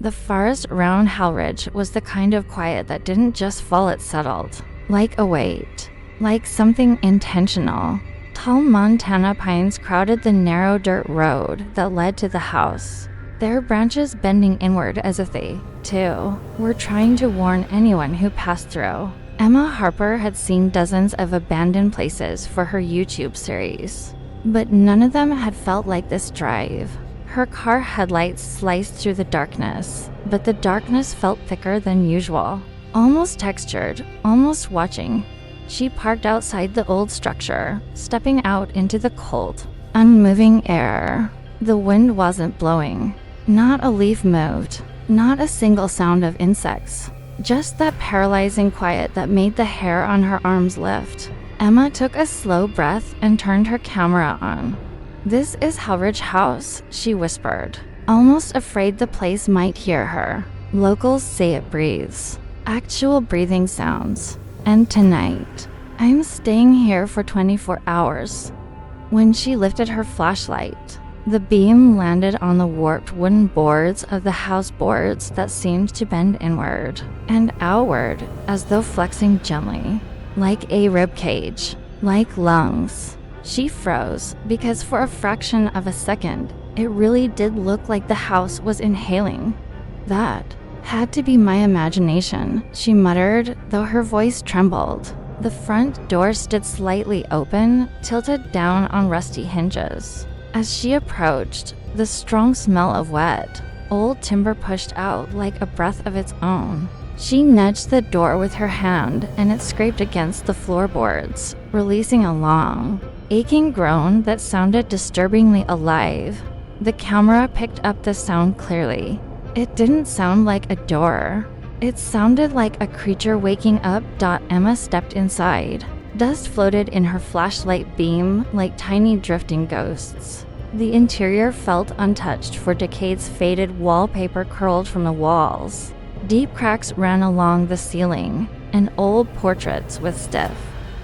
The forest around Hallridge was the kind of quiet that didn't just fall, it settled. Like a weight. Like something intentional. Tall Montana pines crowded the narrow dirt road that led to the house, their branches bending inward as if they, too, were trying to warn anyone who passed through. Emma Harper had seen dozens of abandoned places for her YouTube series, but none of them had felt like this drive. Her car headlights sliced through the darkness, but the darkness felt thicker than usual, almost textured, almost watching. She parked outside the old structure, stepping out into the cold, unmoving air. The wind wasn't blowing. Not a leaf moved. Not a single sound of insects. Just that paralyzing quiet that made the hair on her arms lift. Emma took a slow breath and turned her camera on. "This is Hallridge House," she whispered, almost afraid the place might hear her. "Locals say it breathes." Actual breathing sounds. "And tonight, I'm staying here for 24 hours. When she lifted her flashlight, the beam landed on the warped wooden boards of the house boards that seemed to bend inward and outward as though flexing gently, like a rib cage, like lungs. She froze because for a fraction of a second, it really did look like the house was inhaling. "That had to be my imagination," she muttered, though her voice trembled. The front door stood slightly open, tilted down on rusty hinges. As she approached, the strong smell of wet, old timber pushed out like a breath of its own. She nudged the door with her hand, and it scraped against the floorboards, releasing a long, aching groan that sounded disturbingly alive. The camera picked up the sound clearly. It didn't sound like a door. It sounded like a creature waking up. Emma stepped inside. Dust floated in her flashlight beam like tiny drifting ghosts. The interior felt untouched, for decades faded wallpaper curled from the walls. Deep cracks ran along the ceiling, and old portraits with stiff,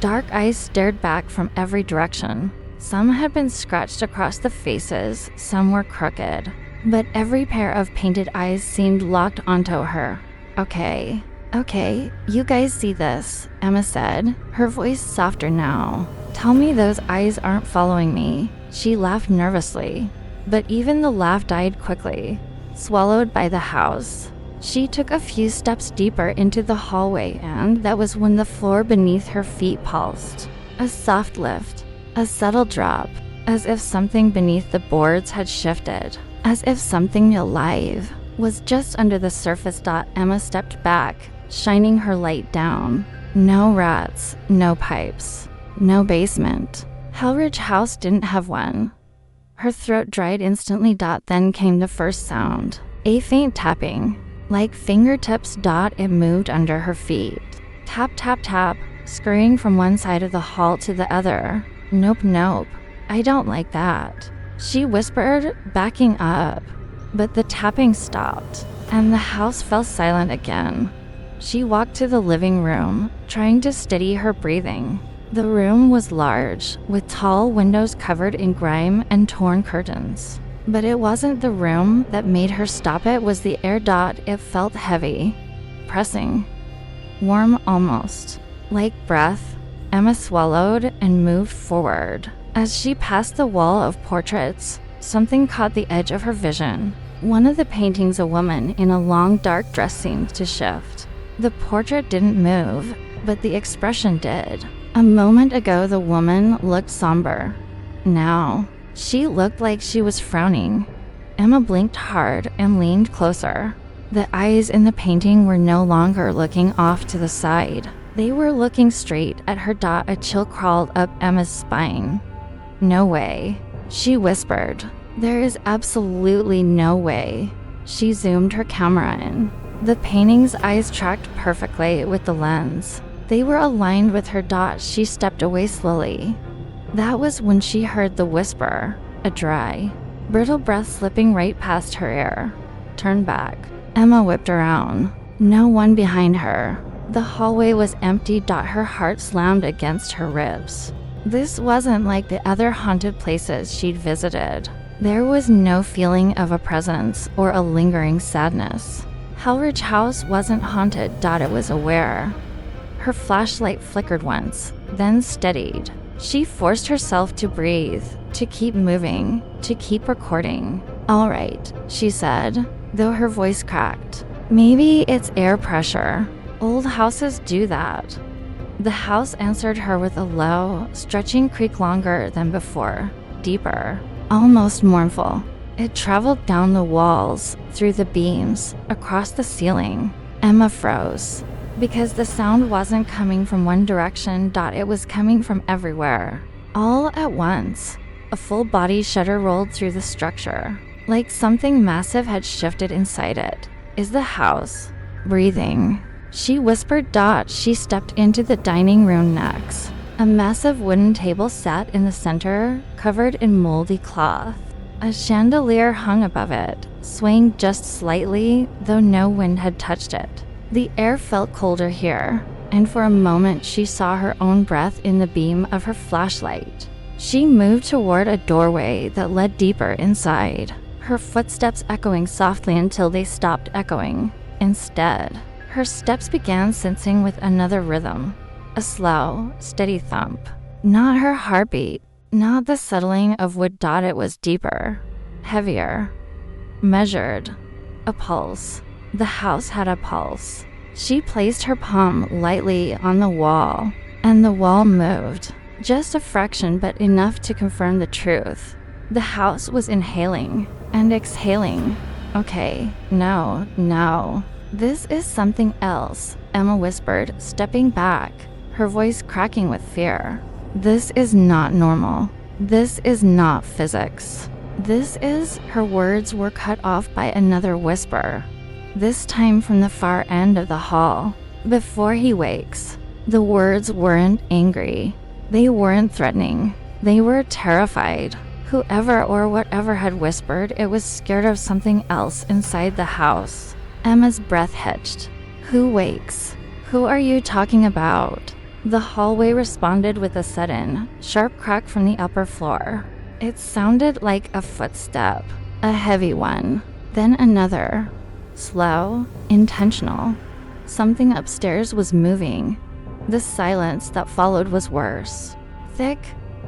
dark eyes stared back from every direction. Some had been scratched across the faces, some were crooked. But every pair of painted eyes seemed locked onto her. Okay, you guys see this," Emma said, her voice softer now. "Tell me those eyes aren't following me." She laughed nervously, but even the laugh died quickly, swallowed by the house. She took a few steps deeper into the hallway, and that was when the floor beneath her feet pulsed. A soft lift, a subtle drop, as if something beneath the boards had shifted. As if something alive was just under the surface. Emma stepped back, shining her light down. No rats, no pipes, no basement. Hallridge House didn't have one. Her throat dried instantly. Then came the first sound. A faint tapping, like fingertips. It moved under her feet. Tap, tap, tap, scurrying from one side of the hall to the other. Nope, I don't like that," she whispered, backing up. But the tapping stopped, and the house fell silent again. She walked to the living room, trying to steady her breathing. The room was large, with tall windows covered in grime and torn curtains. But it wasn't the room that made her stop, it was the air. It felt heavy, pressing, warm almost, like breath. Emma swallowed and moved forward. As she passed the wall of portraits, something caught the edge of her vision. One of the paintings, a woman in a long dark dress, seemed to shift. The portrait didn't move, but the expression did. A moment ago, the woman looked somber. Now, she looked like she was frowning. Emma blinked hard and leaned closer. The eyes in the painting were no longer looking off to the side. They were looking straight at her. A chill crawled up Emma's spine. "No way," she whispered. "There is absolutely no way." She zoomed her camera in. The painting's eyes tracked perfectly with the lens. They were aligned with her. She stepped away slowly. That was when she heard the whisper, a dry, brittle breath slipping right past her ear. "Turn back." Emma whipped around. No one behind her. The hallway was empty. Her heart slammed against her ribs. This wasn't like the other haunted places she'd visited. There was no feeling of a presence or a lingering sadness. Hallridge House wasn't haunted. It was aware. Her flashlight flickered once, then steadied. She forced herself to breathe, to keep moving, to keep recording. "All right," she said, though her voice cracked. "Maybe it's air pressure. Old houses do that." The house answered her with a low, stretching creak longer than before, deeper, almost mournful. It traveled down the walls, through the beams, across the ceiling. Emma froze. Because the sound wasn't coming from one direction. It was coming from everywhere. All at once, a full-body shudder rolled through the structure, like something massive had shifted inside it. "Is the house breathing?" she whispered. She stepped into the dining room next. A massive wooden table sat in the center, covered in moldy cloth. A chandelier hung above it, swaying just slightly, though no wind had touched it. The air felt colder here, and for a moment she saw her own breath in the beam of her flashlight. She moved toward a doorway that led deeper inside, her footsteps echoing softly until they stopped echoing. Instead, her steps began sensing with another rhythm, a slow, steady thump. Not her heartbeat, not the settling of wood. It was deeper, heavier, measured, a pulse. The house had a pulse. She placed her palm lightly on the wall, and the wall moved. Just a fraction, but enough to confirm the truth. The house was inhaling and exhaling. "Okay, no. This is something else," Emma whispered, stepping back, her voice cracking with fear. "This is not normal. This is not physics. This is..." Her words were cut off by another whisper, this time from the far end of the hall. "Before he wakes." The words weren't angry. They weren't threatening. They were terrified. Whoever or whatever had whispered it was scared of something else inside the house. Emma's breath hitched. "Who wakes? Who are you talking about?" The hallway responded with a sudden, sharp crack from the upper floor. It sounded like a footstep, a heavy one, then another. Slow, intentional. Something upstairs was moving. The silence that followed was worse. Thick,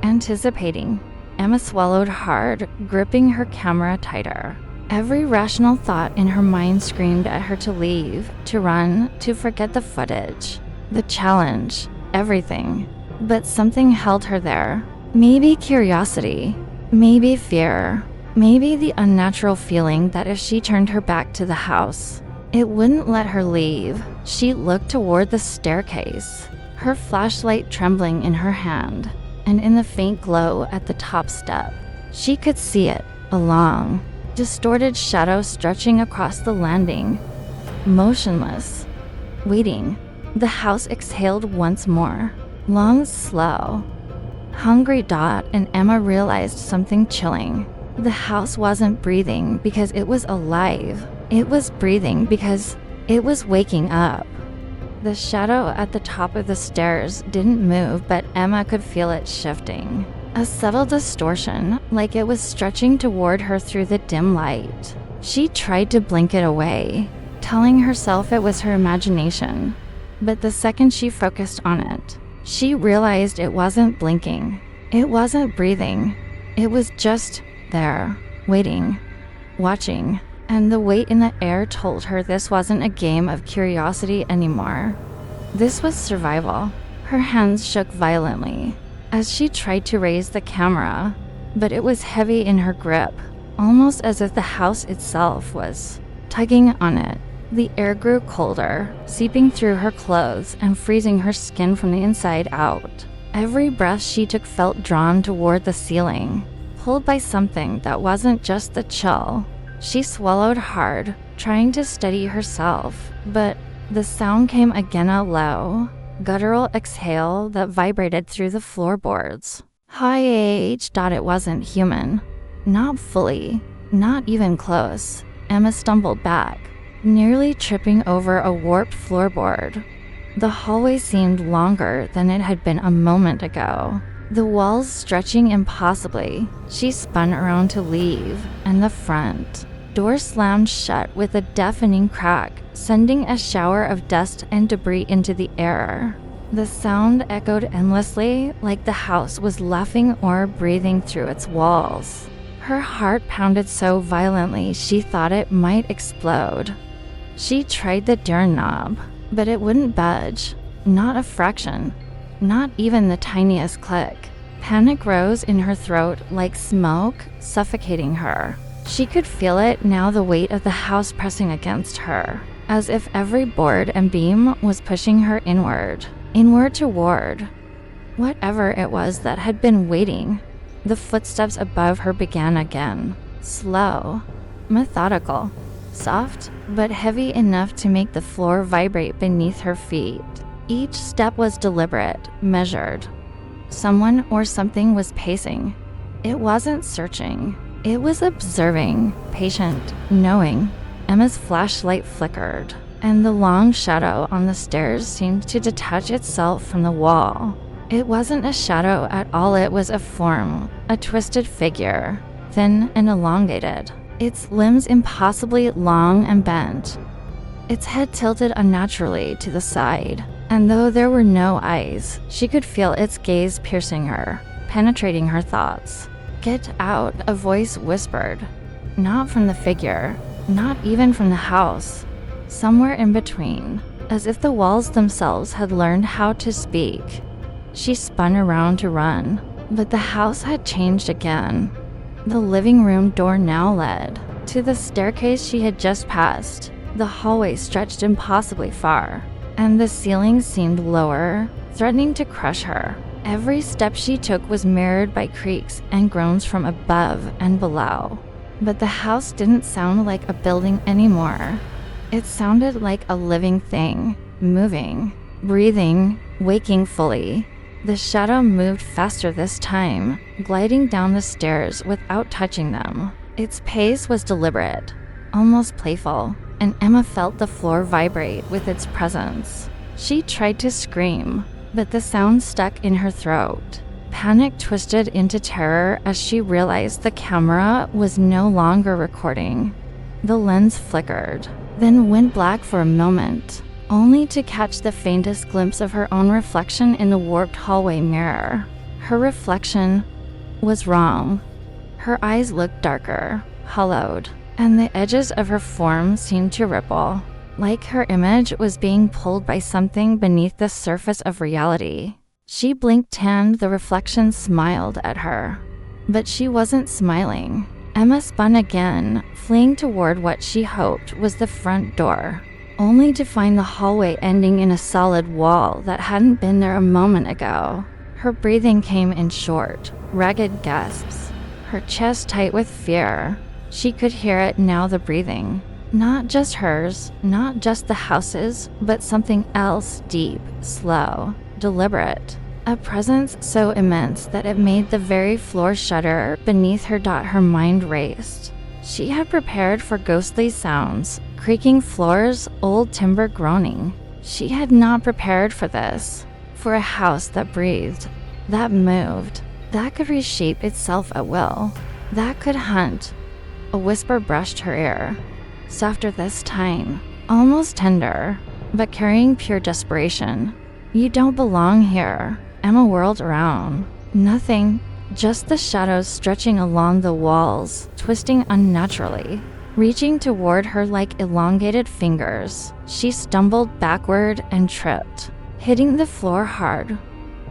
anticipating. Emma swallowed hard, gripping her camera tighter. Every rational thought in her mind screamed at her to leave, to run, to forget the footage, the challenge, everything. But something held her there. Maybe curiosity, maybe fear. Maybe the unnatural feeling that if she turned her back to the house, it wouldn't let her leave. She looked toward the staircase, her flashlight trembling in her hand, and in the faint glow at the top step, she could see it, a long, distorted shadow stretching across the landing, motionless, waiting. The house exhaled once more, long, slow, hungry. And Emma realized something chilling. The house wasn't breathing because it was alive. It was breathing because it was waking up. The shadow at the top of the stairs didn't move, but Emma could feel it shifting. A subtle distortion, like it was stretching toward her through the dim light. She tried to blink it away, telling herself it was her imagination. But the second she focused on it, she realized it wasn't blinking. It wasn't breathing. It was just there, waiting, watching, and the weight in the air told her this wasn't a game of curiosity anymore. This was survival. Her hands shook violently as she tried to raise the camera, but it was heavy in her grip, almost as if the house itself was tugging on it. The air grew colder, seeping through her clothes and freezing her skin from the inside out. Every breath she took felt drawn toward the ceiling, pulled by something that wasn't just the chill. She swallowed hard, trying to steady herself, but the sound came again, a low, guttural exhale that vibrated through the floorboards. It wasn't human. Not fully. Not even close. Emma stumbled back, nearly tripping over a warped floorboard. The hallway seemed longer than it had been a moment ago. the walls stretching impossibly. She spun around to leave, and the front door slammed shut with a deafening crack, sending a shower of dust and debris into the air. The sound echoed endlessly, like the house was laughing or breathing through its walls. Her heart pounded so violently she thought it might explode. She tried the doorknob, but it wouldn't budge. Not a fraction. Not even the tiniest click. Panic rose in her throat like smoke, suffocating her. She could feel it now, the weight of the house pressing against her, as if every board and beam was pushing her inward toward whatever it was that had been waiting. The footsteps above her began again, slow, methodical, soft, but heavy enough to make the floor vibrate beneath her feet. Each step was deliberate, measured. Someone or something was pacing. It wasn't searching. It was observing, patient, knowing. Emma's flashlight flickered, and the long shadow on the stairs seemed to detach itself from the wall. It wasn't a shadow at all, it was a form, a twisted figure, thin and elongated, its limbs impossibly long and bent, its head tilted unnaturally to the side. And though there were no eyes, she could feel its gaze piercing her, penetrating her thoughts. "Get out," a voice whispered. Not from the figure, not even from the house. Somewhere in between, as if the walls themselves had learned how to speak. She spun around to run, but the house had changed again. The living room door now led to the staircase she had just passed. The hallway stretched impossibly far, and the ceiling seemed lower, threatening to crush her. Every step she took was mirrored by creaks and groans from above and below. But the house didn't sound like a building anymore. It sounded like a living thing, moving, breathing, waking fully. The shadow moved faster this time, gliding down the stairs without touching them. Its pace was deliberate, almost playful, and Emma felt the floor vibrate with its presence. She tried to scream, but the sound stuck in her throat. Panic twisted into terror as she realized the camera was no longer recording. The lens flickered, then went black for a moment, only to catch the faintest glimpse of her own reflection in the warped hallway mirror. Her reflection was wrong. Her eyes looked darker, hollowed, and the edges of her form seemed to ripple, like her image was being pulled by something beneath the surface of reality. She blinked and the reflection smiled at her. But she wasn't smiling. Emma spun again, fleeing toward what she hoped was the front door, only to find the hallway ending in a solid wall that hadn't been there a moment ago. Her breathing came in short, ragged gasps, her chest tight with fear. She could hear it now, the breathing. Not just hers, not just the house's, but something else, deep, slow, deliberate. A presence so immense that it made the very floor shudder beneath her. Her mind raced. She had prepared for ghostly sounds, creaking floors, old timber groaning. She had not prepared for this, for a house that breathed, that moved, that could reshape itself at will, that could hunt. A whisper brushed her ear, softer this time, almost tender, but carrying pure desperation. "You don't belong here." Emma whirled around. Nothing, just the shadows stretching along the walls, twisting unnaturally, reaching toward her like elongated fingers. She stumbled backward and tripped, hitting the floor hard.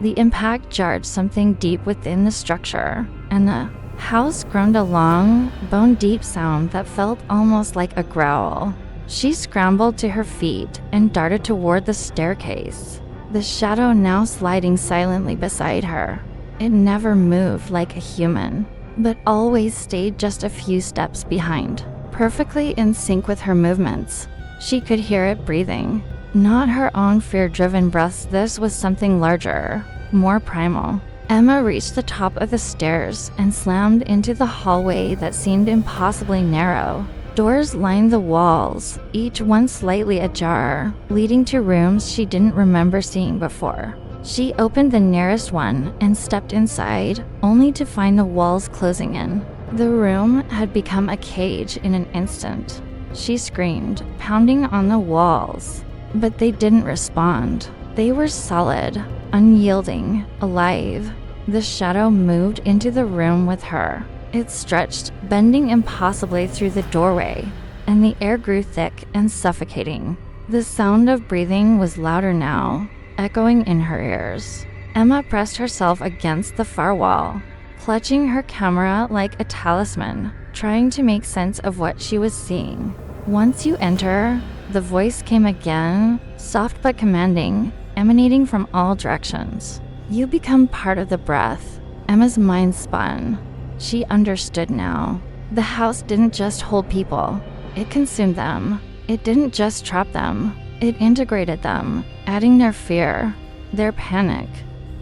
The impact jarred something deep within the structure, and the house groaned a long, bone-deep sound that felt almost like a growl. She scrambled to her feet and darted toward the staircase, the shadow now sliding silently beside her. It never moved like a human, but always stayed just a few steps behind, perfectly in sync with her movements. She could hear it breathing. Not her own fear-driven breaths, this was something larger, more primal. Emma reached the top of the stairs and slammed into the hallway that seemed impossibly narrow. Doors lined the walls, each one slightly ajar, leading to rooms she didn't remember seeing before. She opened the nearest one and stepped inside, only to find the walls closing in. The room had become a cage in an instant. She screamed, pounding on the walls, but they didn't respond. They were solid, unyielding, alive. The shadow moved into the room with her. It stretched, bending impossibly through the doorway, and the air grew thick and suffocating. The sound of breathing was louder now, echoing in her ears. Emma pressed herself against the far wall, clutching her camera like a talisman, trying to make sense of what she was seeing. Once you enter, the voice came again, soft but commanding, emanating from all directions. You become part of the breath. Emma's mind spun. She understood now. The house didn't just hold people. It consumed them. It didn't just trap them. It integrated them, adding their fear, their panic,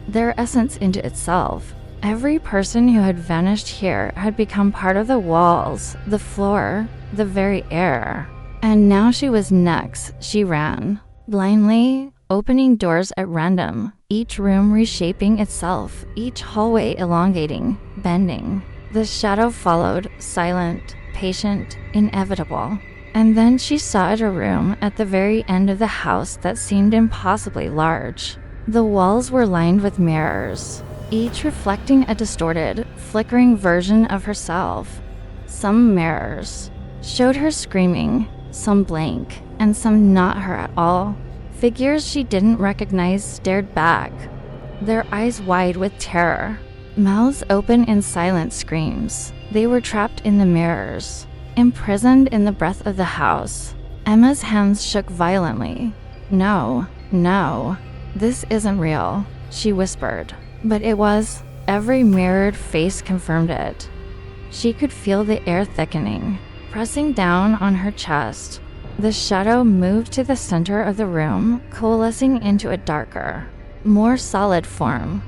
their essence into itself. Every person who had vanished here had become part of the walls, the floor, the very air. And now she was next. She ran, blindly, opening doors at random, each room reshaping itself, each hallway elongating, bending. The shadow followed, silent, patient, inevitable. And then she saw a room at the very end of the house that seemed impossibly large. The walls were lined with mirrors, each reflecting a distorted, flickering version of herself. Some mirrors showed her screaming, some blank, and some not her at all. Figures she didn't recognize stared back, their eyes wide with terror, mouths open in silent screams. They were trapped in the mirrors, imprisoned in the breath of the house. Emma's hands shook violently. No, this isn't real, she whispered. But it was. Every mirrored face confirmed it. She could feel the air thickening, pressing down on her chest. The shadow moved to the center of the room, coalescing into a darker, more solid form.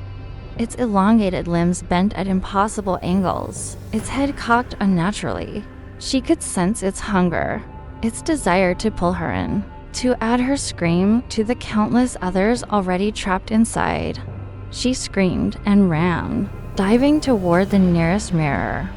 Its elongated limbs bent at impossible angles, its head cocked unnaturally. She could sense its hunger, its desire to pull her in, to add her scream to the countless others already trapped inside. She screamed and ran, diving toward the nearest mirror.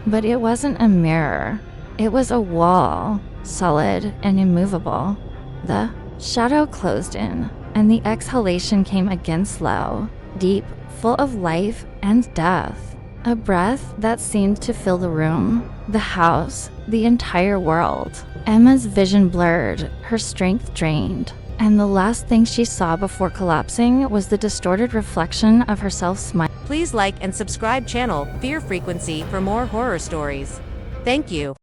But it wasn't a mirror. It was a wall, solid and immovable. The shadow closed in, and the exhalation came again slow, deep, full of life and death. A breath that seemed to fill the room, the house, the entire world. Emma's vision blurred, her strength drained, and the last thing she saw before collapsing was the distorted reflection of herself smiling. Please like and subscribe channel Fear Frequency for more horror stories. Thank you.